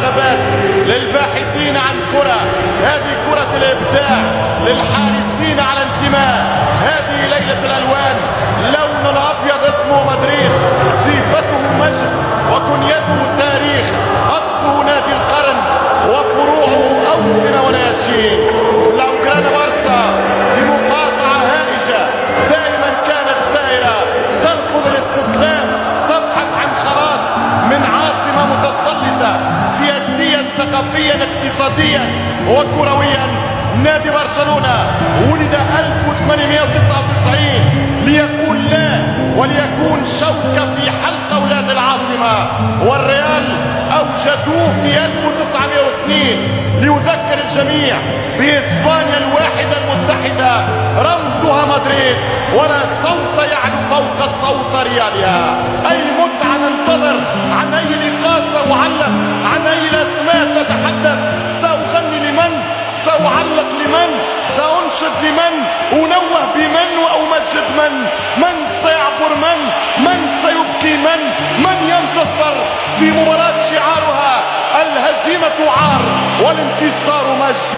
وثبات للباحثين عن كرة. هذه كرة الإبداع للحارسين على انتماء. هذه ليلة الألوان، لون الأبيض اسمه مدريد، صفته مجد وكنيته تاريخ، أصله نادي القرن وفروعه أوسمة ونياشين. لاوغرانا بارسا بمقاطعة هائجة دائما كانت ثائرة، ترفض الاستسلام، تبحث عن خلاص من عاصمة متسلطة سياسيا ثقافيا اقتصاديا وكرويا. نادي برشلونة ولد 1899 ليقول لا وليكون شوكة في حلق أولاد العاصمة، والريال أوجدوه في 1902 ليذكر الجميع بإسبانيا الواحدة المتحدة رمزها مدريد، ولا صوت يعلو فوق صوت ريالها. أي متعة ننتظر، عن أي لقاء سأعلق، عن أي الأسماء سأتحدث، سأغني لمن، سأعلق لمن، سأنشد لمن، أنوه بمن وأمجد من سيعبر من سيبكي من ينتصر في مباراة شعارها الهزيمة عار والانتصار مجد.